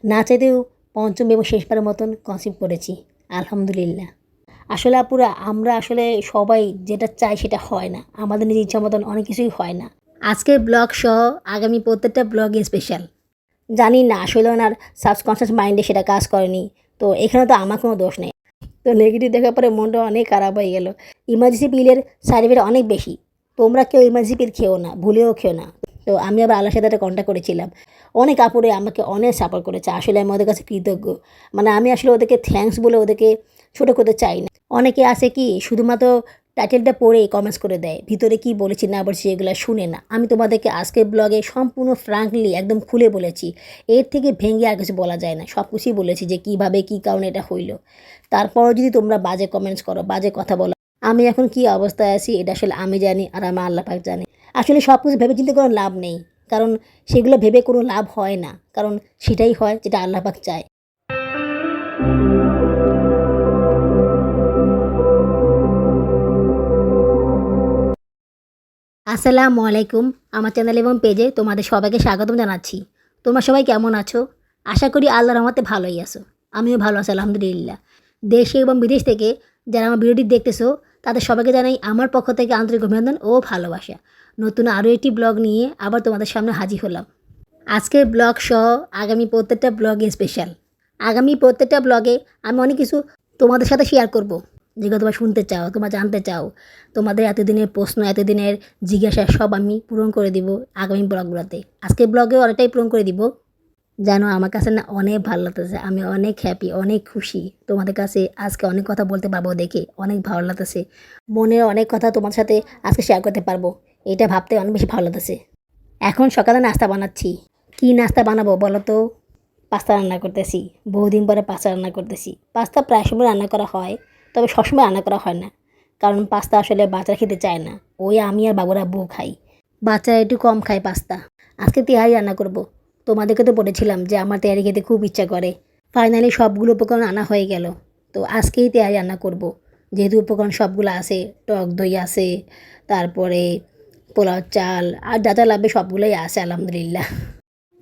না চাইতেও পঞ্চম এবং শেষবারের মতন কনসিভ করেছি। আলহামদুলিল্লাহ। আসলে আপুরা আমরা আসলে সবাই যেটা চাই সেটা হয় না, আমাদের নিজের ইচ্ছা মতন অনেক কিছুই হয় না। আজকের ব্লগ সহ আগামী প্রত্যেকটা ব্লগে স্পেশাল। জানি না আসলে ওনার সাবকনশিয়াস মাইন্ডে সেটা কাজ করেনি, তো এখানে তো আমার কোনো দোষ নেই। তো নেগেটিভ দেখার পরে মনটা অনেক খারাপ হয়ে গেল। ইমার্জেন্সি পিলের সাইড এফেক্ট অনেক বেশি, তোমরা কেউ ইমার্জেন্সি পিল খেও না, ভুলেও খেও না। তো আমি আবার আল্লাহর সাথে একটা কন্ট্যাক্ট করেছিলাম, অনেক আপুরে আমাকে অনেক সাপোর্ট করেছে। আসলে আমি ওদের কাছে কৃতজ্ঞ, মানে আমি আসলে ওদেরকে থ্যাঙ্কস বলে ওদেরকে ছোটো করতে চাই না। অনেকে আছে কি শুধুমাত্র টাইটেলটা পড়ে কমেন্টস করে দেয়, ভিতরে কি বলেছি না বলেছি এগুলো শুনে না। আমি তোমাদেরকে আজকের ব্লগে সম্পূর্ণ ফ্রাঙ্কলি একদম খুলে বলেছি, এর থেকে ভেঙে আর কিছু বলা যায় না। সব কিছুই বলেছি যে কীভাবে কী কারণে এটা হইলো। তারপরও যদি তোমরা বাজে কমেন্টস করো, বাজে কথা বলো, আমি এখন কি অবস্থায় আছি এটা আসলে আমি জানি আর আমার আল্লাহ পাক জানে। আসলে সব কিছু ভেবে চিন্তে কোনো লাভ নেই, কারণ সেগুলো ভেবে কোনো লাভ হয় না, কারণ সেটাই হয় যেটা আল্লাহ পাক চায়। আসসালামু আলাইকুম। আমার চ্যানেল এবং পেজে তোমাদের সবাইকে স্বাগতম জানাচ্ছি। তোমরা সবাই কেমন আছো? আশা করি আল্লাহর রহমতে ভালোই আছো। আমিও ভালো আছি আলহামদুলিল্লাহ। দেশে এবং বিদেশ থেকে যারা আমার ভিডিওটি দেখতেছো তাদের সবাইকে জানাই আমার পক্ষ থেকে আন্তরিক অভিনন্দন ও ভালোবাসা। নতুন আরও একটি ব্লগ নিয়ে আবার তোমাদের সামনে হাজির হলাম। আজকের ব্লগ সহ আগামী প্রত্যেকটা ব্লগে স্পেশাল। আগামী প্রত্যেকটা ব্লগে আমি অনেক কিছু তোমাদের সাথে শেয়ার করব, যেগুলো তোমরা শুনতে চাও, তোমরা জানতে চাও। তোমাদের এতদিনের প্রশ্ন, এতদিনের জিজ্ঞাসা সব আমি পূরণ করে দিব আগামী ব্লগগুলোতে। আজকের ব্লগেও অনেকটাই পূরণ করে দিব। জানো আমার কাছে না অনেক ভালো লাগতেছে, আমি অনেক হ্যাপি, অনেক খুশি। তোমাদের কাছে আজকে অনেক কথা বলতে পারবো দেখে অনেক ভালো লাগতেছে। মনের অনেক কথা তোমার সাথে আজকে শেয়ার করতে পারবো, এটা ভাবতে অনেক বেশি ভালো লাগতেছে। এখন সকালে নাস্তা বানাচ্ছি। কি নাস্তা বানাবো বলো তো? পাস্তা রান্না করতেছি। বহুদিন পরে পাস্তা রান্না করতেছি। পাস্তা প্রায় সময় রান্না করা হয়, তবে সবসময় রান্না করা হয় না, কারণ পাস্তা আসলে বাচ্চারা খেতে চায় না। ওই আমি আর বাবুরা বউ খাই, বাচ্চারা একটু কম খায় পাস্তা। আজকে তেহারি রান্না করব। তোমাদেরকে তো বলেছিলাম যে আমার তেহারি খেতে খুব ইচ্ছা করে। ফাইনালি সবগুলো উপকরণ আনা হয়ে গেল, তো আজকেই তেহারি রান্না করব। যেহেতু উপকরণ সবগুলো আছে, টক দই আছে, তারপরে পোলাও চাল আর যা যা লাগবে সবগুলোই আছে আলহামদুলিল্লাহ।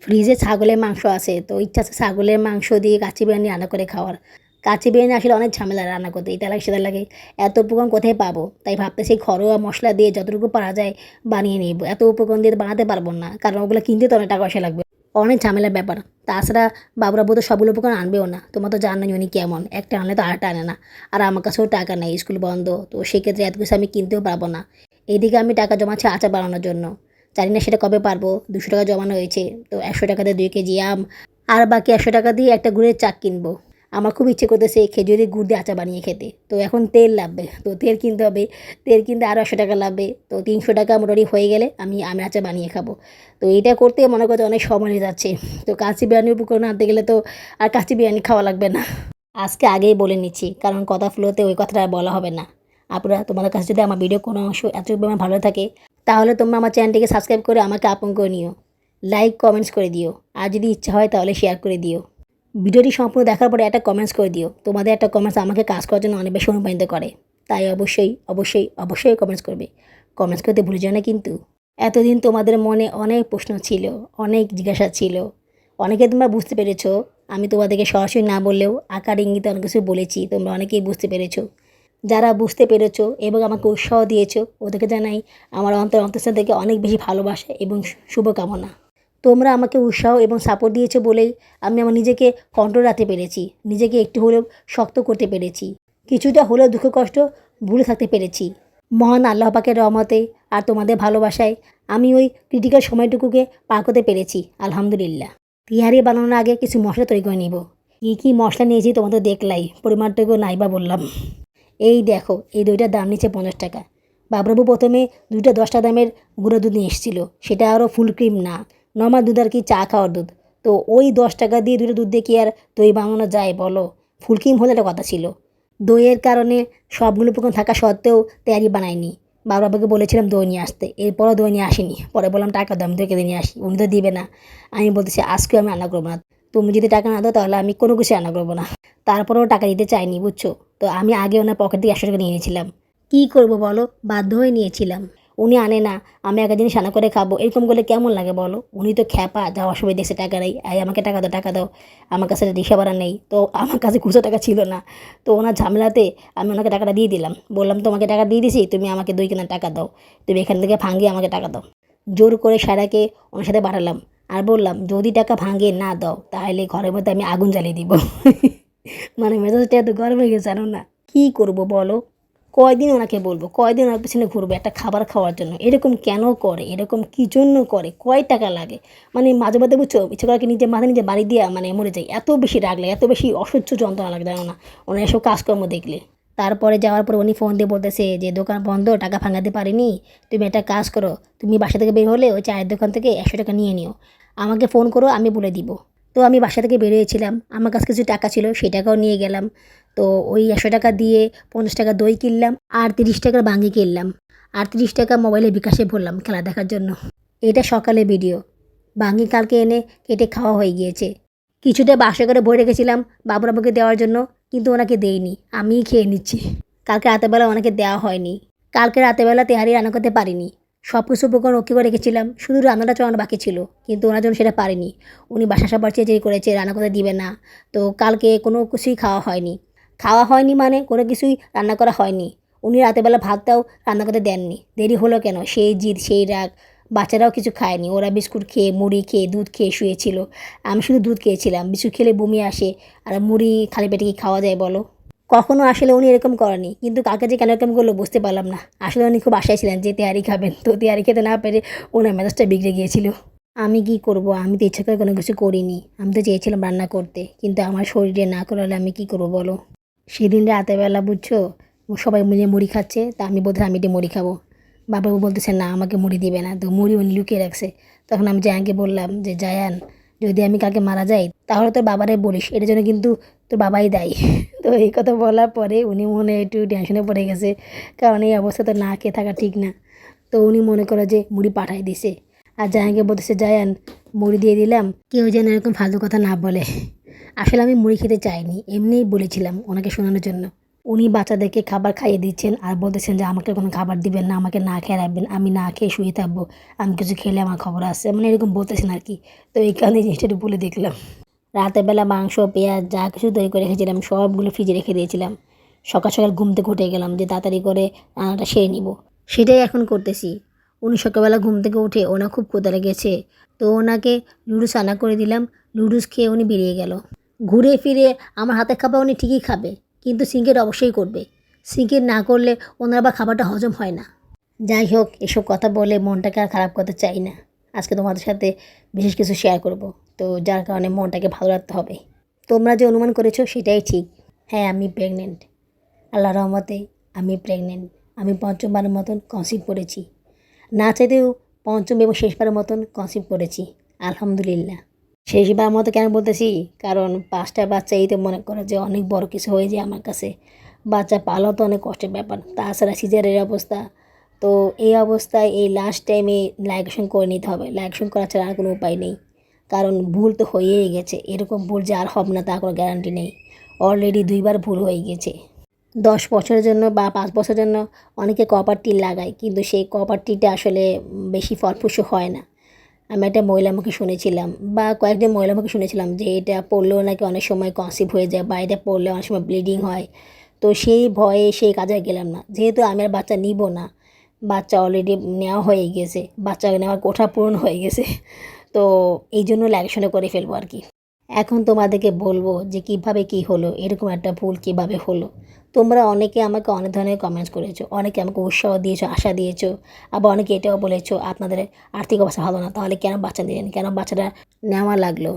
ফ্রিজে ছাগলের মাংস আছে, তো ইচ্ছা আছে ছাগলের মাংস দিয়ে কাচ্চি বিরিয়ানি রান্না করে খাওয়ার। কাচ্চি বিরিয়ানি আসলে অনেক ঝামেলা রান্না করতে, এটা লাগে সেটা লাগে, এত উপকরণ কোথায় পাবো? তাই ভাবতেছি ঘরোয়া মশলা দিয়ে যতটুকু পারা যায় বানিয়ে নিব। এত উপকরণ দিয়ে বানাতে পারবো না, কারণ ওগুলো কিনতে তো অনেক টাকা পয়সা লাগবে, অনেক ঝামেলার ব্যাপার। তাছাড়া বাবুরা বোধ সবগুলো উপকরণ আনবেও না, তোমার তো জানোই উনি কেমন, একটা আনলে তো আরেকটা আনে না। আর আমার কাছেও টাকা নেই, স্কুল বন্ধ, তো সেক্ষেত্রে এত কিছু আমি কিনতেও পারবো না। এইদিকে আমি টাকা জমাচ্ছি আচার বানানোর জন্য, জানি না সেটা কবে পারবো। 200 টাকা জমানো হয়েছে, তো 100 টাকাতে 2 কেজি আম আর বাকি 100 টাকা দিয়ে একটা গুড়ের চাক কিনবো। আমার খুব ইচ্ছে করতেছে খেজুরি গুড় দিয়ে আচার বানিয়ে খেতে, তো এখন তেল লাগবে, তো তেল কিনতে হবে। তেল কিনতে আরও 100 টাকা লাগবে, তো 300 টাকা মোটামুটি হয়ে গেলে আমি আমের আচার বানিয়ে খাবো। তো এইটা করতে মনে করতে অনেক সময় হয়ে যাচ্ছে। তো কাচ্চি বিরিয়ানির উপকরণ আনতে গেলে তো আর কাচ্চি বিরিয়ানি খাওয়া লাগবে না। আজকে আগেই বলে নিচ্ছি, কারণ কথা ফ্লোতে ওই কথাটা আর বলা হবে না। আপনারা তোমাদের কাছে যদি আমার ভিডিও কোনো অংশ এতটুকু পরিমাণ ভালো থাকে, তাহলে তোমরা আমার চ্যানেলটিকে সাবস্ক্রাইব করে আমাকে আপন করে নিও, লাইক কমেন্টস করে দিও, আর যদি ইচ্ছা হয় তাহলে শেয়ার করে দিও। ভিডিওটি সম্পূর্ণ দেখার পরে একটা কমেন্টস করে দিও, তোমাদের একটা কমেন্টস আমাকে কাজ করার জন্য অনেক বেশি অনুপ্রাণিত করে। তাই অবশ্যই অবশ্যই অবশ্যই কমেন্টস করবে, কমেন্টস করতে ভুলে যাও না কিন্তু। এতদিন তোমাদের মনে অনেক প্রশ্ন ছিল, অনেক জিজ্ঞাসা ছিল, অনেকে তোমরা বুঝতে পেরেছো। আমি তোমাদেরকে সরাসরি না বললেও আকার ইঙ্গিতে অনেক কিছু বলেছি, তোমরা অনেকেই বুঝতে পেরেছো। যারা বুঝতে পেরেছো এবং আমাকে উৎসাহ দিয়েছো ওদেরকে জানাই আমার অন্তঃস্থল থেকে অনেক বেশি ভালোবাসা এবং শুভকামনা। তোমরা আমাকে উৎসাহ এবং সাপোর্ট দিয়েছো বলেই আমি আমার নিজেকে কন্ট্রোল রাখতে পেরেছি, নিজেকে একটু হলেও শক্ত করতে পেরেছি, কিছুটা হলেও দুঃখ কষ্ট ভুলে থাকতে পেরেছি। মহান আল্লাহ পাকের রহমতে আর তোমাদের ভালোবাসায় আমি ওই ক্রিটিক্যাল সময়টুকুকে পার করতে পেরেছি আলহামদুলিল্লাহ। তিহারি বানানোর আগে কিছু মশলা তৈরি করে নিব। কী কী মশলা নিয়েছি তোমাদের দেখলাই, পরিমাণটুকু নাইবা বললাম। এই দেখো, এই দইটার দাম নিচ্ছে 50 টাকা। বাবরাবু প্রথমে 2টা 10 টাকা দামের গুঁড়ো দুধ নিয়ে এসেছিলো, সেটা আরও ফুল ক্রিম না, নর্মাল দুধ আর কি, চা খাওয়ার দুধ। তো ওই 10 টাকা দিয়ে 2টা দুধ দিয়ে কি আর দই বানানো যায় বলো? ফুল ক্রিম হলে একটা কথা ছিল। দইয়ের কারণে সবগুলো উপকরণ থাকা সত্ত্বেও তেয়ারি বানায়নি। বাবরাবুকে বলেছিলাম দই নিয়ে আসতে, এরপরও দই নিয়ে আসেনি। পরে বললাম টাকা দাও, আমি দই কিনে নিয়ে আসি, উনি তো দিবে না। আমি বলতেছি আজকেও আমি রান্না করবো না, তুমি যদি টাকা না দাও তাহলে আমি কোনো কিছু রান্না করবো না। তারপরেও টাকা দিতে চাইনি, বুঝছো? তো আমি আগে ওনার পকেট থেকে 100 টাকা নিয়ে নিয়েছিলাম। কী করবো বলো, বাধ্য হয়ে নিয়েছিলাম। উনি আনে না, আমি একটা জিনিস রান্না করে খাবো, এরকম করলে কেমন লাগে বলো? উনি তো খ্যাপা, যাওয়ার সময় দেখছে টাকা নেই, এই আমাকে টাকা দাও টাকা দাও, আমার কাছে রিক্সা ভাড়া নেই, তো আমার কাছে খুচরো টাকা ছিল না। তো ওনার ঝামেলাতে আমি ওনাকে টাকাটা দিয়ে দিলাম, বললাম তোমাকে টাকা দিয়ে দিছি, তুমি আমাকে 2 কেনা টাকা দাও, তুমি এখান থেকে ভাঙিয়ে আমাকে টাকা দাও। জোর করে সারাকে ওনার সাথে পাঠালাম, আর বললাম যদি টাকা ভাঙিয়ে না দাও তাহলে ঘরের মধ্যে আমি আগুন জ্বালিয়ে দিব। মানে মেজাজটা এত গরম হয়ে গেছে, জানো না কী করবো বলো? কয়দিন ওনাকে বলবো, কয়দিন ওনার পিছনে ঘুরবো একটা খাবার খাওয়ার জন্য? এরকম কেন করে, এরকম কী জন্য করে, কয় টাকা লাগে? মানে মাঝে মাঝে বুঝছো ইচ্ছে করে কি নিজে মাথা নিজে বাড়ি দিয়ে মানে মরে যাই, এত বেশি রাগ লাগে, এত বেশি অসহ্য যন্ত্রণা লাগে, জানো না ওনার এসব কাজকর্ম দেখলে। তারপরে যাওয়ার পর উনি ফোন দিয়ে বলতেছে যে দোকান বন্ধ, টাকা ভাঙাতে পারিনি, তুমি একটা কাজ করো, তুমি বাসা থেকে বের হলে ওই চায়ের দোকান থেকে 100 টাকা নিয়ে নিও, আমাকে ফোন করো আমি বলে দিব। তো আমি বাসা থেকে বেরিয়েছিলাম, আমার কাছে কিছু টাকা ছিল, সেই টাকাও নিয়ে গেলাম। তো ওই 100 টাকা দিয়ে 50 টাকা দই কিনলাম, আর 30 টাকার বাঙ্গি কিনলাম, আর 30 টাকা মোবাইলে বিকাশে ভরলাম খেলা দেখার জন্য। এটা সকালে ভিডিও। বাঙ্গি কালকে এনে কেটে খাওয়া হয়ে গিয়েছে। কিছুটা বাসা করে ভরে রেখেছিলাম বাবুর আব্বুকে দেওয়ার জন্য, কিন্তু ওনাকে দেইনি, আমিই খেয়ে নিচ্ছি। কালকে রাতেরবেলা ওনাকে দেওয়া হয়নি। কালকে রাতেরবেলা তেহারি রান্না করতে পারিনি। সব কিছু উপকরণ ওকে করে রেখেছিলাম, শুধু রান্নাটা চড়ানো বাকি ছিল, কিন্তু ওনার জন্য সেটা পারিনি। উনি বাসা সবার চেয়ে করেছে রান্না করতে দিবে না। তো কালকে কোনো কিছুই খাওয়া হয়নি। খাওয়া হয়নি মানে কোনো কিছুই রান্না করা হয়নি। উনি রাতেরবেলা ভাতটাও রান্না করতে দেননি। দেরি হলো কেন, সেই জিদ সেই রাগ। বাচ্চারাও কিছু খায়নি, ওরা বিস্কুট খেয়ে মুড়ি খেয়ে দুধ খেয়ে শুয়েছিল। আমি শুধু দুধ খেয়েছিলাম, বিস্কুট খেলে বমি আসে, আর মুড়ি খালি পেটে কি খাওয়া যায় বলো? কখনো আসলে উনি এরকম করেনি, কিন্তু কাকে যে কেন এরকম করলো বুঝতে পারলাম না। আসলে উনি খুব আশায় ছিলেন যে তেহারি খাবেন, তো তেহারি খেতে না পেরে ওনার মেজাজটা বিগড়ে গিয়েছিল। আমি কি করব, আমি তো ইচ্ছা করে কোনো কিছু করিনি, আমি তো চেয়েছিলাম রান্না করতে, কিন্তু আমার শরীরে না করালে আমি কি করবো বলো? সেদিন রাতেরবেলা বুঝছো সবাই মিলে মুড়ি খাচ্ছে, তা আমি বলতে আমি এটা মুড়ি খাবো। বাবাবু বলতেছে না আমাকে মুড়ি দিবে না, তো মুড়ি উনি লুকিয়ে রাখছে। তখন আমি জায়ানকে বললাম যে জায়ান, যদি আমি কালকে মারা যাই তাহলে তোর বাবারে বলিস, এটার জন্য কিন্তু তোর বাবাই দায়ী। তো এই কথা বলার পরে উনি মনে একটু টেনশনে পড়ে গেছে, কারণ এই অবস্থা তো না খেয়ে থাকা ঠিক না। তো উনি মনে করে যে মুড়ি পাঠাই দিছে, আর জায়ানকে বলতেছে জায়ান মুড়ি দিয়ে দিলাম, কেউ যেন এরকম ফালতু কথা না বলে। আসলে আমি মুড়ি খেতে চাইনি, এমনিই বলেছিলাম ওনাকে শোনানোর জন্য। উনি বাচ্চাদেরকে খাবার খাইয়ে দিচ্ছেন আর বলতেছেন যে আমাকে কোনো খাবার দিবেন না, আমাকে না খেয়ে রাখবেন, আমি না খেয়ে শুয়ে থাকবো, আমি কিছু খেলে আমার খবর আছে, মানে এরকম বলতেছেন আর কি। তো এই কারণে জিনিসটা একটু বলে দেখলাম। রাতের বেলা মাংস পেঁয়াজ যা কিছু তৈরি করে রেখেছিলাম সবগুলো ফ্রিজে রেখে দিয়েছিলাম। সকাল সকাল ঘুম থেকে উঠে গেলাম যে তাড়াতাড়ি করে রান্নাটা সেরে নিব, সেটাই এখন করতেছি। উনি সকালবেলা ঘুম থেকে উঠে ওনার খুব ক্ষুধা লেগেছে, তো ওনাকে নুডলস রান্না করে দিলাম। নুডলস খেয়ে উনি বেরিয়ে গেল। ঘুরে ফিরে আমার হাতের খাবার উনি ঠিকই খাবে, কিন্তু সিঙ্কের অবশ্যই করবে। সিঙ্কের না করলে ওনার আবার খাবারটা হজম হয় না। যাই হোক, এসব কথা বলে মনটাকে আর খারাপ করতে চাই না। আজকে তোমাদের সাথে বিশেষ কিছু শেয়ার করব, তো যার কারণে মনটাকে ভালো রাখতে হবে। তোমরা যে অনুমান করেছো সেটাই ঠিক। হ্যাঁ, আমি প্রেগনেন্ট। আল্লাহর রহমতে আমি প্রেগনেন্ট। আমি পঞ্চমবারের মতন কনসিভ করেছি। না চাইতেও পঞ্চম এবং শেষবারের মতন কনসিভ করেছি, আলহামদুলিল্লাহ। শেষবার মতো কেন বলতেছি, কারণ 5টা বাচ্চা এই তো মনে করে যে অনেক বড় কিছু হয়ে যায় আমার কাছে। বাচ্চা পালাও তো অনেক কষ্টের ব্যাপার, তাছাড়া সিজারের অবস্থা। তো এই অবস্থায় এই লাস্ট টাইমে লাইগেশন করে নিতে হবে, লাইগেশন করা ছাড়া আর কোনো উপায় নেই। কারণ ভুল তো হয়েই গেছে, এরকম ভুল যে আর হবে না তা কোনো গ্যারান্টি নেই। অলরেডি 2বার ভুল হয়ে গেছে। 10 বছরের জন্য বা 5 বছরের জন্য অনেকে কপার টিন লাগায়, কিন্তু সেই কপার টিনটা আসলে বেশি ফলপ্রসূ হয় না। আমি একটা মহিলার মুখে শুনেছিলাম, বা কয়েকজন মহিলার মুখে শুনেছিলাম যে এটা পড়লেও নাকি অনেক সময় কনসিভ হয়ে যায়, বা এটা পড়লে অনেক সময় ব্লিডিং হয়। তো সেই ভয়ে সেই কাজে গেলাম না, যেহেতু আমি আর বাচ্চা নিব না, বাচ্চা অলরেডি নেওয়া হয়ে গেছে, বাচ্চা নেওয়ার কোঠা পূরণ হয়ে গেছে। তো এই জন্য লাইগেশনটা করে ফেলবো আর কি। এখন তোমাদেরকে বলবো যে কিভাবে কি হলো, এরকম একটা ভুল কিভাবে হলো। তোমরা অনেকে আমাকে অনেক ধরনের কমেন্টস করেছো, অনেকে আমাকে উৎসাহ দিয়েছো, আশা দিয়েছো, আবার অনেকে এটাও বলেছো আপনাদের আর্থিক অবস্থা ভালো না, তাহলে কেন বাচ্চা নিলেন, কেন বাচ্চাটা নেওয়া লাগলো।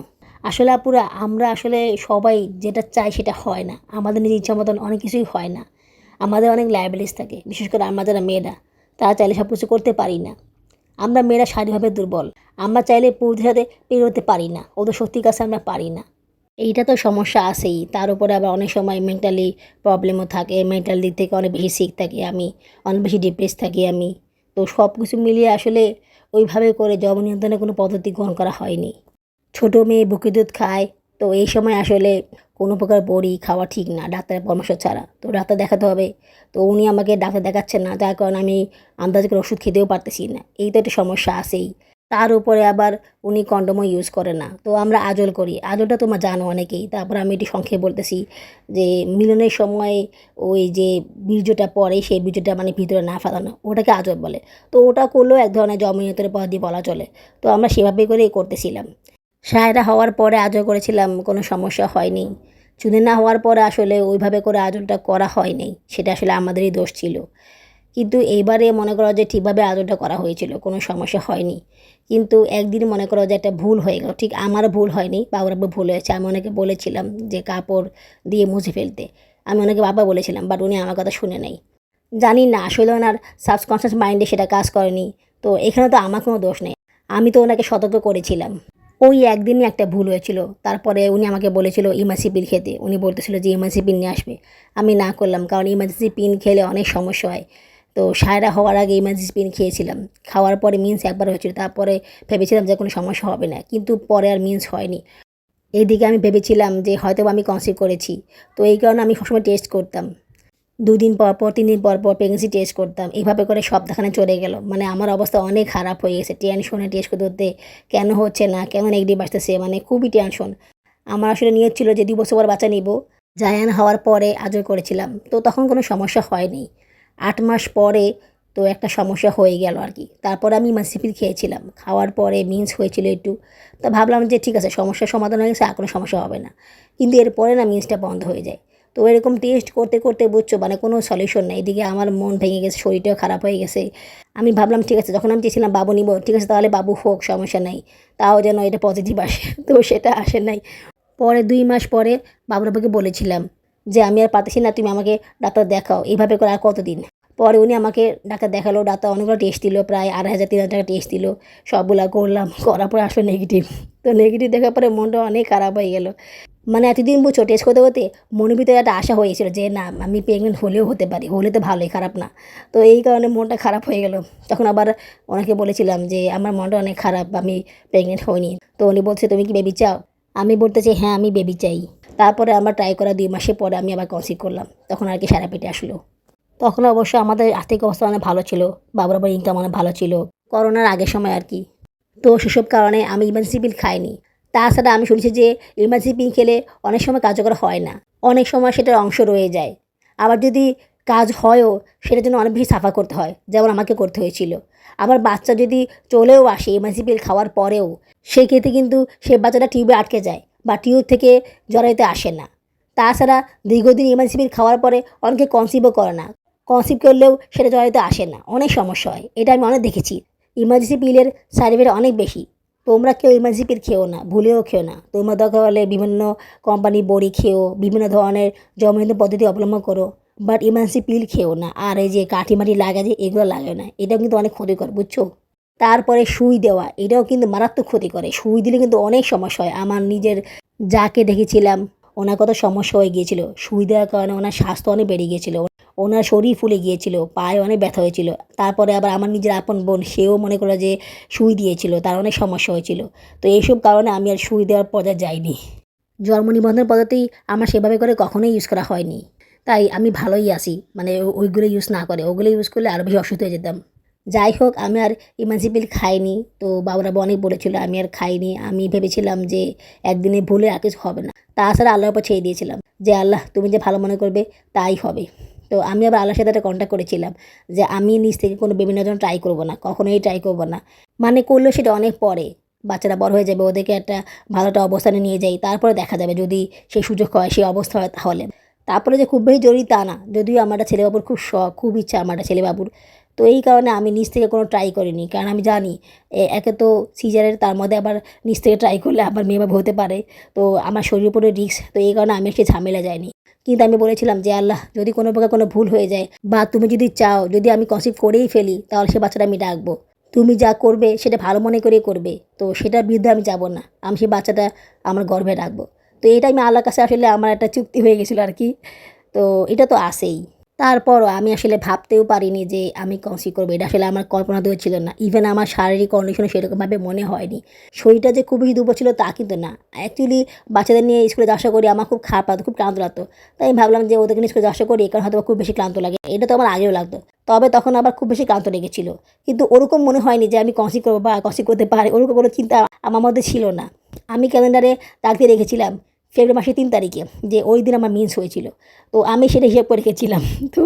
আসলে আপুরা, আমরা আসলে সবাই যেটা চাই সেটা হয় না, আমাদের নিজের ইচ্ছা মতন অনেক কিছুই হয় না। আমাদের অনেক লায়াবিলিটিস থাকে, বিশেষ করে আমরা যারা মেয়েরা, তারা চাইলে সব কিছু করতে পারি না। আমরা মেয়েরা শারীরিকভাবে দুর্বল, আমরা চাইলে পুরুষদের সাথে পেরোতে পারি না, ওদের সত্যির কাছে আমরা পারি না। এইটা তো সমস্যা আছেই, তার উপরে আবার অনেক সময় মেন্টালি প্রবলেমও থাকে, মেন্টাল দিক থেকে অনেক বেশি সিক থাকি আমি, অনেক বেশি ডিপ্রেস থাকি আমি। তো সব কিছু মিলিয়ে আসলে ওইভাবে করে জব নিয়ন্ত্রণের কোনো পদ্ধতি গ্রহণ করা হয়নি। ছোটো মেয়ে বুকে দুধ খায়, তো এই সময় আসলে কোনো প্রকার বড়ি খাওয়া ঠিক না ডাক্তারের পরামর্শ ছাড়া। তো ডাক্তার দেখাতে হবে। তো উনি আমাকে ডাক্তার দেখাচ্ছেন না, যার কারণে আমি আন্দাজ করে ওষুধ খেতেও পারতেছি না। এই তো একটা সমস্যা আছেই। তার উপরে আবার উনি কন্ডোমও ইউজ করে না। তো আমরা আজল করি। আজলটা তোমরা জানো অনেকেই। তারপর আমি এটি সংক্ষেপে বলতেছি যে মিলনের সময় ওই যে বীর্যটা পড়ে সেই বীর্যটা মানে ভিতরে না ফেলানো, ওটাকে আজল বলে। তো ওটা করলেও এক ধরনের জমনীয়তার পদ্ধতি বলা চলে। তো আমরা সেভাবে করেই করতেছিলাম। সায়রা হওয়ার পরে আজল করেছিলাম, কোনো সমস্যা হয়নি। চুনি না হওয়ার পরে আসলে ওইভাবে করে আজলটা করা হয়নি, সেটা আসলে আমাদেরই দোষ ছিল। কিন্তু এইবারে মনে করো যে ঠিকভাবে আদরটা করা হয়েছিল, কোনো সমস্যা হয়নি। কিন্তু একদিন মনে করো যে একটা ভুল হয়ে গেল, ঠিক আমার ভুল হয়নি, বাবার ভুল হয়েছে। আমি অনেকে বলেছিলাম যে কাপড় দিয়ে মুছে ফেলতে, আমি অনেকে বাবা বলেছিলাম, বাট উনি আমার কথা শুনে নাই। জানি না আসলে ওনার সাবকনশিয়াস মাইন্ডে সেটা কাজ করেনি। তো এখানে তো আমার কোনো দোষ নেই, আমি তো ওনাকে সতর্ক করেছিলাম। ওই একদিনই একটা ভুল হয়েছিল। তারপরে উনি আমাকে বলেছিল ইমার্জেন্সি পিল খেতে, উনি বলতেছিল যে ইমার্জেন্সি পিল নিয়ে আসবে। আমি না করলাম, কারণ ইমার্জেন্সি পিল খেলে অনেক সমস্যা হয়। তো সায়রা হওয়ার আগে ইমার্জেন্সি পিল খেয়েছিলাম, খাওয়ার পরে মিন্স একবার হয়েছিল। তারপরে ভেবেছিলাম যে কোনো সমস্যা হবে না, কিন্তু পরে আর মিন্স হয়নি। এইদিকে আমি ভেবেছিলাম যে হয়তো আমি কনসিভ করেছি। তো এই কারণে আমি সবসময় টেস্ট করতাম, 2 দিন পর পর 3 দিন পর পর প্রেগনেন্সি টেস্ট করতাম। এভাবে করে সপ্তাহখানে চলে গেল। মানে আমার অবস্থা অনেক খারাপ হয়ে গেছে টেনশনে, টেস্ট করতে করতে কেন হচ্ছে না, কেন নেগেটিভ আসতেছে, মানে খুবই টেনশন। আমার আসলে নিয়ত ছিল যে 2 বছর পর বাচ্চা নিব। জায়ান হওয়ার পরে আজও করেছিলাম, তো তখন কোনো সমস্যা হয়নি। 8 মাস পরে তো একটা সমস্যা হয়ে গেল আর কি। তারপর আমি মাসিপিল খেয়েছিলাম, খাওয়ার পরে মিন্স হয়েছিল একটু। তা ভাবলাম যে ঠিক আছে, সমস্যার সমাধান হয়ে গেছে, আর কোনো সমস্যা হবে না। কিন্তু এরপরে না মিন্সটা বন্ধ হয়ে যায়। তো এরকম টেস্ট করতে করতে বুঝছো মানে কোনো সলিউশন নেই। এদিকে আমার মন ভেঙে গেছে, শরীরটাও খারাপ হয়ে গেছে। আমি ভাবলাম ঠিক আছে, যখন আমি চেয়েছিলাম বাবু নিব, ঠিক আছে তাহলে বাবু হোক, সমস্যা নেই, তাও যেন এটা পজিটিভ আসে। তো সেটা আসে নাই। পরে 2 মাস পরে বাবুর আব্বুকে বলেছিলাম যে আমি আর পারতেছি না, তুমি আমাকে ডাক্তার দেখাও। এইভাবে করে আর কতদিন। পরে উনি আমাকে ডাক্তার দেখালো, ডাক্তার অনেকগুলো টেস্ট দিল, প্রায় 2,500-3,000 টাকা টেস্ট দিল। সবগুলা করলাম, করার পরে আসলে নেগেটিভ। তো নেগেটিভ দেখার পরে মনটা অনেক খারাপ হয়ে গেল। মানে এতদিন বুঝছো টেস্ট করতে করতে মনের ভিতরে একটা আশা হয়েছিল যে না, আমি প্রেগনেন্ট হলেও হতে পারি, হলে তো ভালোই, খারাপ না। তো এই কারণে মনটা খারাপ হয়ে গেল। তখন আবার ওনাকে বলেছিলাম যে আমার মনটা অনেক খারাপ, আমি প্রেগনেন্ট হইনি। তো উনি বলছে তুমি কি বেবি চাও? আমি বলতেছি হ্যাঁ, আমি বেবি চাই। তারপরে আমরা ট্রাই করা 2 মাসের পরে আমি আবার কনসিভ করলাম, তখন আর কি সারা পেটে আসলো। তখন অবশ্য আমাদের আর্থিক অবস্থা অনেক ভালো ছিল, বাবার আবার ইনকাম অনেক ভালো ছিল, করোনার আগের সময় আর কি। তো সেসব কারণে আমি ইমার্জেন্সি পিল খাইনি। তাছাড়া আমি শুনেছি যে ইমার্জেন্সি পিল খেলে অনেক সময় কার্যকর হয় না, অনেক সময় সেটার অংশ রয়ে যায়। আবার যদি কাজ হয়ও, সেটার জন্য অনেক বেশি সাফার করতে হয়, যেমন আমাকে করতে হয়েছিল। আবার বাচ্চা যদি চলেও আসে ইমার্জেন্সি পিল খাওয়ার পরেও, সেক্ষেত্রে কিন্তু সে বাচ্চাটা টিউবে আটকে যায় বা টিউব থেকে জরাইতে আসে না। তাছাড়া দীর্ঘদিন ইমার্জেন্সি পিল খাওয়ার পরে অনেকে কনসিভও করে না, কনসিভ করলেও সেটা জরাইতে আসে না, অনেক সমস্যা হয়। এটা আমি অনেক দেখেছি। ইমার্জেন্সি পিলের সাইড এফেক্ট অনেক বেশি। তোমরা কেউ ইমার্জেন্সি পিল খেও না, ভুলেও খেও না। তোমরা দরকার হলে বিভিন্ন কোম্পানি বড়ি খেও, বিভিন্ন ধরনের জমনীয় পদ্ধতি অবলম্বন করো, বাট ইমার্জেন্সি পিল খেও না। আর এই যে কাঠি মাটি লাগা, যে এগুলো লাগাও না, এটাও কিন্তু অনেক ক্ষতিকর, বুঝছো। তারপরে সুই দেওয়া, এটাও কিন্তু মারাত্মক ক্ষতি করে। সুই দিলে কিন্তু অনেক সমস্যা হয়। আমার নিজের যাকে দেখেছিলাম, ওনার কত সমস্যা হয়ে গিয়েছিল সুই দেওয়ার কারণে। ওনার স্বাস্থ্য অনেক বেড়ে গিয়েছিল, ওনার শরীর ফুলে গিয়েছিল, পায়ে অনেক ব্যথা হয়েছিল। তারপরে আবার আমার নিজের আপন বোন, সেও মনে করো যে সুই দিয়েছিল, তার অনেক সমস্যা হয়েছিল। তো এইসব কারণে আমি আর সুই দেওয়ার পর্যায়ে যাইনি। জন্ম নিবন্ধন পদ্ধতি আমার সেভাবে করে কখনোই ইউজ করা হয়নি। তাই আমি ভালোই আছি, মানে ওইগুলো ইউজ না করে, ওগুলো ইউজ করলে আরও বেশি অসুস্থ হয়ে যেতাম। যাই হোক, আমি আর ইমার্জেন্সি পিল খাইনি। তো বাবুরা অনেক বলেছিল, আমি আর খাইনি। আমি ভেবেছিলাম যে একদিনে ভুলে আর কিছু হবে না। তাছাড়া আল্লাহর উপর ছেড়ে দিয়েছিলাম যে আল্লাহ তুমি যে ভালো মনে করবে তাই হবে। তো আমি আবার আল্লাহর সাথে একটা কন্ট্যাক্ট করেছিলাম যে আমি নিজ থেকে কোনো বেবি নেওয়ার জন্য ট্রাই করবো না, কখনোই ট্রাই করবো না। মানে করলেও সেটা অনেক পরে, বাচ্চারা বড় হয়ে যাবে, ওদেরকে একটা ভালো একটা অবস্থানে নিয়ে যাই, তারপরে দেখা যাবে যদি সেই সুযোগ হয়, সেই অবস্থা হয় তাহলে। তারপরে যে খুব বেশি জরুরি তা না, যদিও আমার একটা ছেলে বাবুর খুব শখ, খুব ইচ্ছা আমার একটা ছেলে বাবুর। তো এই কারণে আমি নিজ থেকে কোনো ট্রাই করিনি, কারণ আমি জানি একে তো সিজারের, তার মধ্যে আবার নিজ থেকে ট্রাই করলে আবার মেয়ে বাবু হতে পারে। তো আমার শরীরের উপরে রিস্ক, তো এই কারণে আমি সে ঝামেলা যাইনি। কিন্তু আমি বলেছিলাম যে আল্লাহ, যদি কোনো প্রকার কোনো ভুল হয়ে যায় বা তুমি যদি চাও, যদি আমি কনসিভ করেই ফেলি, তাহলে সে বাচ্চাটা আমি ডাকবো। তুমি যা করবে সেটা ভালো মনে করেই করবে, তো সেটার বিরুদ্ধে আমি যাব না। আমি সেই বাচ্চাটা আমার গর্ভে রাখবো। তো এটা আমি আল্লাহর কাছে আসলে আমার একটা চুক্তি হয়ে গেছিলো আর কি। তো এটা তো আসেই। তারপরও আমি আসলে ভাবতেও পারিনি যে আমি কনসিভ করবো। এটা আসলে আমার কল্পনাতেও ছিল না। ইভেন আমার শারীরিক কন্ডিশনও সেরকমভাবে মনে হয়নি। শরীরটা যে খুব বেশি দুর্বল ছিল তা কিন্তু না। অ্যাকচুয়ালি বাচ্চাদের নিয়ে স্কুলে যাওয়া আসা করি আমার খুব খারাপ লাগতো, খুব ক্লান্ত লাগতো। তাই আমি ভাবলাম যে ওদেরকে নিয়ে স্কুলে যাওয়া আসা করি, কারণ হয়তো খুব বেশি ক্লান্ত লাগে। এটা তো আমার আগেও লাগতো। তবে তখন আবার খুব বেশি ক্লান্ত লেগেছিল। কিন্তু ওরকম মনে হয়নি যে আমি কনসিভ করবো বা কনসিভ করতে পারি। ওরকম কোনো চিন্তা আমার মধ্যে ছিল না। আমি ক্যালেন্ডারে দাগ দিয়ে রেখেছিলাম ফেব্রুয়ারি মাসের 3 তারিখে যে ওই দিন আমার মেন্স হয়েছিল। তো আমি সেটা হিসাব করে রেখেছিলাম। তো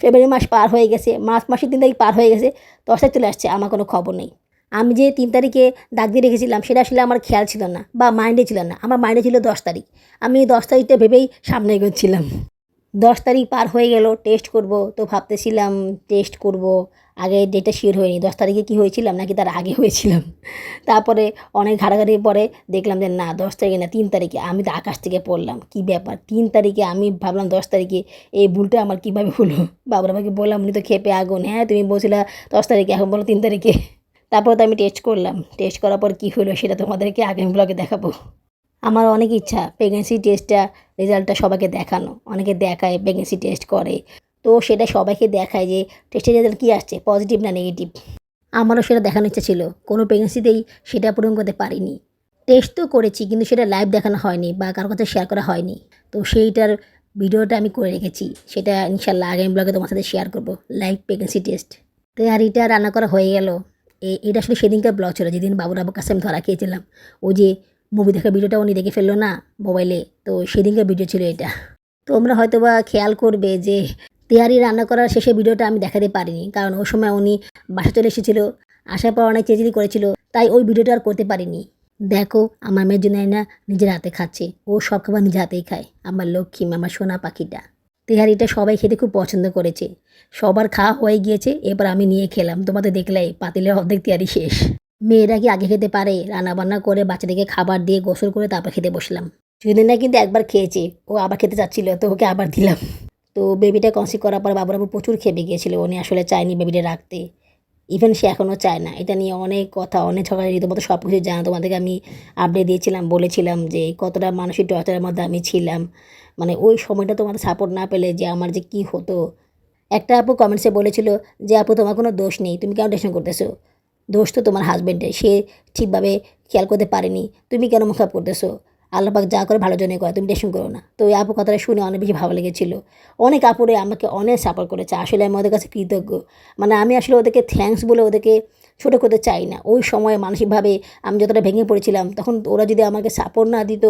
ফেব্রুয়ারি মাস পার হয়ে গেছে, মার্চ মাসের 3 তারিখ পার হয়ে গেছে, 10 তারিখ চলে আসছে, আমার কোনো খবর নেই। আমি যে 3 তারিখে দাগ দিয়ে রেখেছিলাম সেটা আসলে আমার খেয়াল ছিল না বা মাইন্ডে ছিল না। আমার মাইন্ডে ছিল 10 তারিখ। আমি 10 তারিখটা ভেবেই সামনে এগোচ্ছিলাম। 10 তারিখ পার হয়ে গেল, টেস্ট করব। তো ভাবতেছিলাম টেস্ট করব। আগে ডেটটা শিওর হয়নি 10 তারিখে কি হয়েছিলাম নাকি তার আগে হয়েছিলাম। তারপরে অনেক ঘাটাঘাটির পরে দেখলাম যে না 10 তারিখে না 3 তারিখে। আমি তো আকাশ থেকে পড়লাম, কী ব্যাপার 3 তারিখে, আমি ভাবলাম 10 তারিখে। এই ভুলটা আমার কীভাবে হলো? বাবুর আমাকে বললাম, উনি তো ক্ষেপে আগুন, হ্যাঁ তুমি বলছিলা 10 তারিখে, এখন বলো 3 তারিখে। তারপর তো আমি টেস্ট করলাম। টেস্ট করার পর কী হলো সেটা তোমাদেরকে আগামী ব্লগে দেখাবো। আমার অনেক ইচ্ছা প্রেগনেন্সি টেস্টটা রেজাল্টটা সবাইকে দেখানো। অনেকে দেখায় প্রেগনেন্সি টেস্ট করে। তো সেটা সবাইকে দেখায় যে টেস্টের রেজাল্ট কী আসছে, পজিটিভ না নেগেটিভ। আমারও সেটা দেখানোর ইচ্ছা ছিল। কোনো প্রেগনেন্সিতেই সেটা পূরণ করতে পারিনি। টেস্ট তো করেছি কিন্তু সেটা লাইভ দেখানো হয়নি বা কারো কাছে শেয়ার করা হয়নি। তো সেইটার ভিডিওটা আমি করে রেখেছি। সেটা ইনশাল্লাহ আগামী ব্লগে তোমার সাথে শেয়ার করব, লাইভ প্রেগনেন্সি টেস্ট। তো আর এটা রান্না করা হয়ে গেল। এটা আসলে সেদিনকার ব্লগ ছিল যেদিন বাবুর আব্বুর কাছে আমি ধরা খেয়েছিলাম। ওই যে মুভি দেখার ভিডিওটা উনি দেখে ফেললো না মোবাইলে, তো সেদিনকার ভিডিও ছিল এটা। তোমরা হয়তো বা খেয়াল করবে যে তেহারি রান্না করার শেষে ভিডিওটা আমি দেখাতে পারিনি, কারণ ওই সময় উনি বাসা চলে এসেছিলো। আসার পর অনেক চেঁচিলি করেছিল, তাই ওই ভিডিওটা আর করতে পারিনি। দেখো আমার মেয়ের জন্য না নিজের হাতে খাচ্ছে, ও সব খাবার নিজে হাতেই খায়। আমার লক্ষ্মী, আমার সোনা পাখিটা। তেহারিটা সবাই খেতে খুব পছন্দ করেছে। সবার খাওয়া হয়ে গিয়েছে, এবার আমি নিয়ে খেলাম। তোমাদের দেখলেই পাতিলের অর্ধেক তেহারি শেষ। মেয়েরা কি আগে খেতে পারে? রান্নাবান্না করে বাচ্চাদেরকে খাবার দিয়ে গোসল করে তারপর খেতে বসলাম। সুদিনা কিন্তু একবার খেয়েছে, ও আবার খেতে চাচ্ছিল, তো ওকে আবার দিলাম। তো বেবিটা কনসিভ করার পর বাবুরাবু প্রচুর খেপে গিয়েছিল। উনি আসলে চায়নি বেবিটা রাখতে। ইভেন সে এখনও চায় না। এটা নিয়ে অনেক কথা, অনেক ঝগড়া, রীতিমতো সব কিছু জানা তোমাদেরকে আমি আপডেট দিয়েছিলাম, বলেছিলাম যে কতটা মানসিক টর্চারের মধ্যে আমি ছিলাম। মানে ওই সময়টা তোমাদের সাপোর্ট না পেলে যে আমার যে কী হতো। একটা আপু কমেন্টসে বলেছিল যে আপু তোমার কোনো দোষ নেই, তুমি কেন টেনশন করতেছো? দোষ তো তোমার হাজব্যান্ডের, সে ঠিকভাবে খেয়াল করতে পারেনি, তুমি কেন মুখ খারাপ করতেছো? আল্লাহ পাক যা করে ভালোর জন্যই করে, তুমি টেনশন করো না। তো ওই আপু কথাটা শুনে অনেক বেশি ভালো লেগেছিল। অনেক আপুরে আমাকে অনেক সাপোর্ট করেছে, আসলে আমি ওদের কাছে কৃতজ্ঞ। মানে আমি আসলে ওদেরকে থ্যাঙ্কস বলে ওদেরকে ছোটো করতে চাই না। ওই সময় মানসিকভাবে আমি যতটা ভেঙে পড়েছিলাম, তখন ওরা যদি আমাকে সাপোর্ট না দিত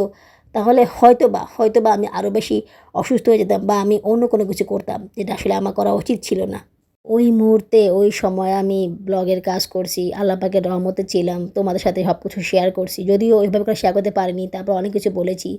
তাহলে হয়তোবা আমি আরও বেশি অসুস্থ হয়ে যেতাম বা আমি অন্য কোনো কিছু করতাম, যেটা আসলে আমার করা উচিত ছিল না। ওই মুহূর্তে ওই সময় আমি ব্লগের কাজ করছি, আল্লাহ পাকের রহমতে ছিলাম, তোমাদের সাথে সব কিছু শেয়ার করছি। যদিও ওইভাবে করে শেয়ার করতে পারিনি, তারপর অনেক কিছু বলেছি।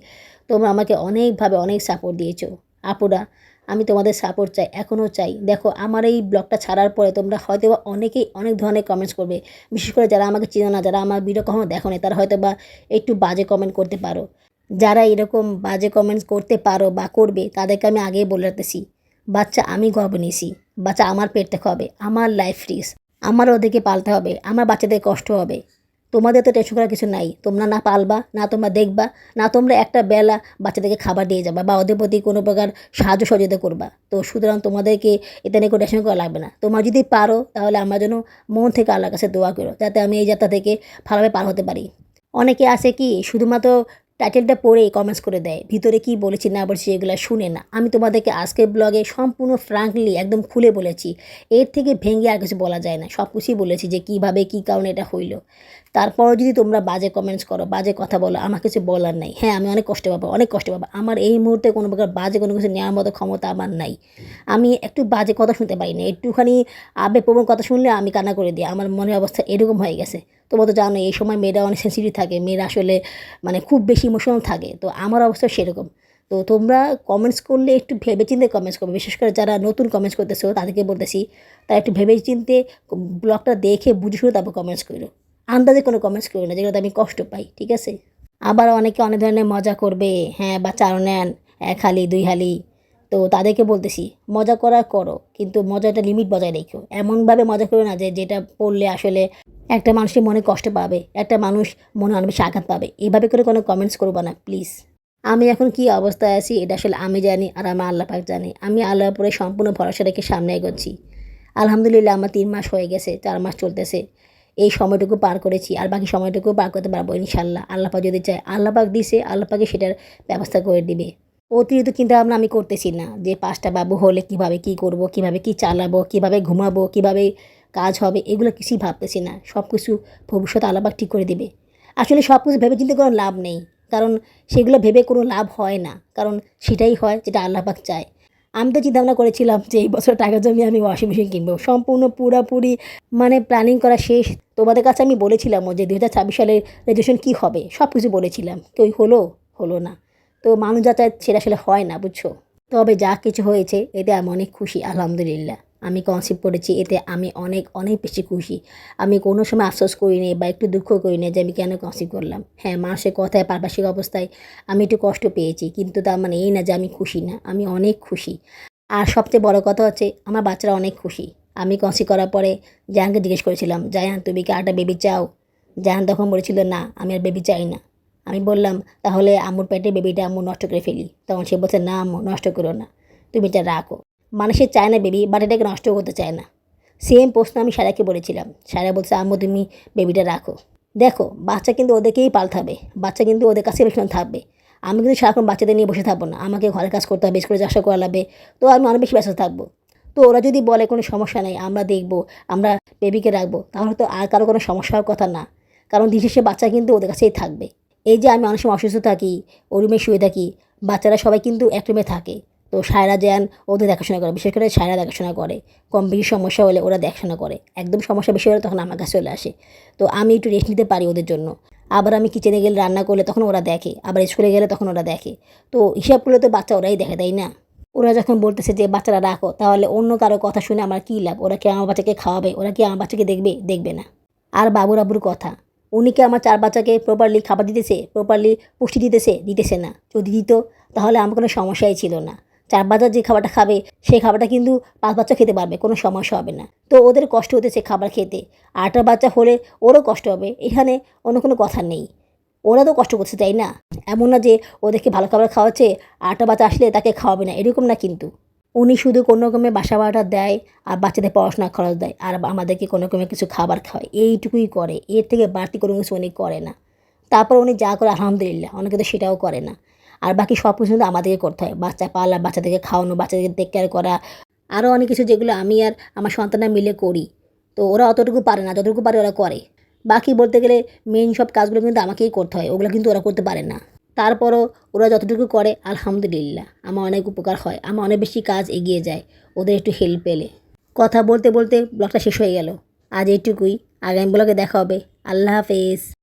তোমরা আমাকে অনেকভাবে অনেক সাপোর্ট দিয়েছো আপুরা। আমি তোমাদের সাপোর্ট চাই, এখনও চাই। দেখো আমার এই ব্লগটা ছাড়ার পরে তোমরা হয়তো বা অনেকেই অনেক ধরনের কমেন্টস করবে। বিশেষ করে যারা আমাকে চেনো না, যারা আমার ভিডিও কখনো দেখো নি, তারা হয়তো বা একটু বাজে কমেন্ট করতে পারো। যারা এরকম বাজে কমেন্টস করতে পারো বা করবে, তাদেরকে আমি আগেই বলে রাখতেছি, বাচ্চা আমি গর্ভে নিয়েছি, বাচ্চা আমার পেট থেকে হবে, আমার লাইফ রিস্ক, আমার ওদেরকে পালতে হবে, আমার বাচ্চাদের কষ্ট হবে। তোমাদের তো টেনশন করার কিছু নাই। তোমরা না পালবা, না তোমরা দেখবা, না তোমরা একটা বেলা বাচ্চাদেরকে খাবার দিয়ে যাবা বা ওদের প্রতি কোনো প্রকার সাহায্য সহযোগিতা করবা। তো সুতরাং তোমাদেরকে এটা নিয়ে কোনো টেনশন করা লাগবে না। তোমরা যদি পারো তাহলে আমার জন্য মন থেকে আল্লাহর কাছে দোয়া করো, যাতে আমি এই যাত্রা থেকে ভালোভাবে পার হতে পারি। অনেকে আছে কি শুধুমাত্র টাইটেলটা পড়েই কমেন্টস করে দেয়, ভিতরে কি বলেছি না বলেছি এগুলো শুনে না। আমি তোমাদেরকে আজকের ব্লগে সম্পূর্ণ ফ্রাঙ্কলি একদম খুলে বলেছি। এর থেকে ভেঙে আর কিছু বলা যায় না। সব কিছুই বলেছি যে কীভাবে কী কারণে এটা হইল। তারপরও যদি তোমরা বাজে কমেন্টস করো, বাজে কথা বলো, আমার কিছু বলার নাই। হ্যাঁ আমি অনেক কষ্ট পাবো, অনেক কষ্ট পাবো। আমার এই মুহূর্তে কোনো প্রকার বাজে কোনো কিছু নেওয়ার মতো ক্ষমতা আমার নাই। আমি একটু বাজে কথা শুনতে পারি না। একটুখানি আবেগপ্রবণ কথা শুনলে আমি কান্না করে দিই। আমার মনের অবস্থা এরকম হয়ে গেছে। তোমরা তো জানো এই সময় মেয়েরা অনেক সেন্সিটিভ থাকে, মেয়েরা আসলে মানে খুব বেশি ইমোশনাল থাকে। তো আমার অবস্থা সেরকম। তো তোমরা কমেন্টস করলে একটু ভেবেচিন্তে কমেন্টস করবে। বিশেষ করে যারা নতুন কমেন্টস করতেছো তাদেরকে বলতেছি, তারা একটু ভেবেচিন্তে ব্লগটা দেখে বুঝে শুনে তারপর কমেন্টস করো। আন্দাজে কোনো কমেন্টস করো না, যেগুলোতে আমি কষ্ট পাই, ঠিক আছে? আবার অনেকে অনেক ধরনের মজা করবে, হ্যাঁ বা চারও নেন 1 হালি 2 হালি। তো তাদেরকে বলতেছি মজা করা করো, কিন্তু মজাটা লিমিট বজায় রেখো। এমনভাবে মজা করো না যে যেটা পড়লে আসলে একটা মানুষের মনে কষ্ট পাবে, একটা মানুষ মনে অনেক বেশি আঘাত পাবে। এইভাবে করে কোনো কমেন্টস করবো না প্লিজ। আমি এখন কী অবস্থায় আছি এটা আসলে আমি জানি আর আমার আল্লাহ পাক জানে। আমি আল্লাহর উপরে সম্পূর্ণ ভরসা রেখে সামনে এগোচ্ছি। আলহামদুলিল্লাহ আমার ৩ মাস হয়ে গেছে, ৪ মাস চলতেছে। এই সময়টুকু পার করেছি আর বাকি সময়টুকু পার করতে পারবো ইনশাআল্লাহ। আল্লাহ পাক যদি চায়, আল্লাহ পাক দিছে, আল্লাহ পাকই সেটার ব্যবস্থা করে দিবে। অতিরিক্ত চিন্তাভাবনা আমি করতেছি না যে ৫টা বাবু হলে কীভাবে কী করব, কীভাবে কী চালাবো, কীভাবে ঘুমাবো, কীভাবে কাজ হবে, এগুলো কিছুই ভাবতেছি না। সব কিছু ভবিষ্যতে আল্লাহ পাক ঠিক করে দিবে। আসলে সব কিছু ভেবে চিন্তে কোনো লাভ নেই। কারণ সেগুলো ভেবে কোনো লাভ হয় না। কারণ সেটাই হয় যেটা আল্লাহ পাক চায়। আমি তো চিন্তা ভাবনা করেছিলাম যে এই বছর টাকা জমিয়ে আমি ওয়াশিং মেশিন কিনবো। সম্পূর্ণ পুরাপুরি মানে প্ল্যানিং করা শেষ। তোমাদের কাছে আমি বলেছিলামও যে ২০২৬ সালের রেজুলেশন কী হবে, সব কিছু বলেছিলাম। কই হলো? হলো না। তো মানুষ যা চায় সেটা আসলে হয় না, বুঝছো? তবে যা কিছু হয়েছে এতে আমি অনেক খুশি আলহামদুলিল্লাহ। আমি কনসিভ করেছি এতে আমি অনেক, অনেক বেশি খুশি। আমি কোনো সময় আফসোস করিনি বা একটু দুঃখ করিনি যে আমি কেন কনসিভ করলাম। হ্যাঁ, মানুষের কথায় পারিপার্শ্বিক অবস্থায় আমি একটু কষ্ট পেয়েছি। কিন্তু তার মানে এই না যে আমি খুশি না। আমি অনেক খুশি। আর সবচেয়ে বড় কথা হচ্ছে আমার বাচ্চারা অনেক খুশি। আমি কনসিভ করার পরে জায়ানকে জিজ্ঞেস করেছিলাম, "জায়ান তুমি কি আরেকটা বেবি চাও?" জায়ান তখন বলেছিল, "না, আমি আর বেবি চাই না।" আমি বললাম, "তাহলে আম্মুর পেটে বেবিটা আম্মু নষ্ট করে ফেলি।" তখন সে বলছে, "না আম্মু, নষ্ট করো না। তুমি এটা রাখো।" মানুষে চায় না বেবি, বাট এটাকে নষ্ট করতে চায় না। সেম প্রশ্ন আমি সায়রাকে বলেছিলাম। সায়রা বলছে, "আম্মু তুমি বেবিটা রাখো।" দেখো, বাচ্চা কিন্তু ওদেরকেই পাল্টাবে। বাচ্চা কিন্তু ওদের কাছে বেশিক্ষণ থাকবে। আমি কিন্তু সারাক্ষণ বাচ্চাদের নিয়ে বসে থাকবো না। আমাকে ঘরের কাজ করতে হবে, স্কুলে যাওয়া করা লাগবে। তো আমি অনেক বেশি ব্যস্ত থাকবো। তো ওরা যদি বলে কোনো সমস্যা নেই, আমরা দেখবো, আমরা বেবিকে রাখবো, তাহলে তো আর কারো কোনো সমস্যা হওয়ার কথা না। কারণ দিন শেষে বাচ্চা কিন্তু ওদের কাছেই থাকবে। এই যে আমি অনেক সময় অসুস্থ থাকি, ও রুমে শুয়ে থাকি, বাচ্চারা সবাই কিন্তু এক রুমে থাকে। তো সায়রা জায়ান ওদের দেখাশোনা করে, বিশেষ করে সায়রা দেখাশোনা করে। কম বেশি সমস্যা হলে ওরা দেখাশোনা করে। একদম সমস্যা বেশি হলে তখন আমার কাছে চলে আসে। তো আমি একটু রেস্ট নিতে পারি ওদের জন্য। আবার আমি কিচেনে গেলে রান্না করলে তখন ওরা দেখে, আবার স্কুলে গেলে তখন ওরা দেখে। তো হিসাব করলে তো বাচ্চা ওরাই দেখে, তাই না? ওরা যখন বলতেছে যে বাচ্চারা রাখো, তাহলে অন্য কারো কথা শুনে আমার কী লাভ? ওরা কি আমার বাচ্চাকে খাওয়াবে? ওরা কি আমার বাচ্চাকে দেখবে? দেখবে না। আর বাবুর আব্বুর কথা, উনি কি আমার ৪ বাচ্চাকে প্রপারলি খাবার দিতেছে? প্রপারলি পুষ্টি দিতেছে? দিতেছে না। যদি দিত তাহলে আমার কোনো সমস্যাই ছিল না। ৪ বাচ্চা যে খাবারটা খাবে সেই খাবারটা কিন্তু ৫ বাচ্চা খেতে পারবে, কোনো সমস্যা হবে না। তো ওদের কষ্ট হতেছে খাবার খেতে। ৮টা বাচ্চা হলে ওরও কষ্ট হবে। এখানে অন্য কোনো কথা নেই। ওরা তো কষ্ট করছে, তাই না? এমন না যে ওদেরকে ভালো খাবার খাওয়াচ্ছে, ৮টা বাচ্চা আসলে তাকে খাওয়াবে না, এরকম না কিন্তু। উনি শুধু কোনো রকমে বাসা ভাড়াটা দেয় আর বাচ্চাদের পড়াশোনার খরচ দেয় আর আমাদেরকে কোনো রকমে কিছু খাবার খাওয়ায়, এইটুকুই করে। এর থেকে বাড়তি কোনো কিছু উনি করে না। তারপর উনি যা করে আলহামদুলিল্লাহ, অনেকে তো সেটাও করে না। আর বাকি সব কিছু কিন্তু আমাদেরকে করতে হয়। বাচ্চা পালা, বাচ্চাদেরকে খাওয়ানো, বাচ্চাদেরকে টেক কেয়ার করা, আরও অনেক কিছু যেগুলো আমি আর আমার সন্তানরা মিলে করি। তো ওরা অতটুকু পারে না, যতটুকু পারে ওরা করে। বাকি বলতে গেলে মেইন সব কাজগুলো কিন্তু আমাকেই করতে হয়, ওগুলো কিন্তু ওরা করতে পারে না। তারপরও ওরা যতটুকু করে আলহামদুলিল্লাহ আমার অনেক উপকার হয়, আমার অনেক বেশি কাজ এগিয়ে যায় ওদের একটু হেল্প পেলে। কথা বলতে বলতে ব্লগটা শেষ হয়ে গেল। আজ এইটুকুই। আগামী ব্লগে দেখা হবে। আল্লাহ হাফেজ।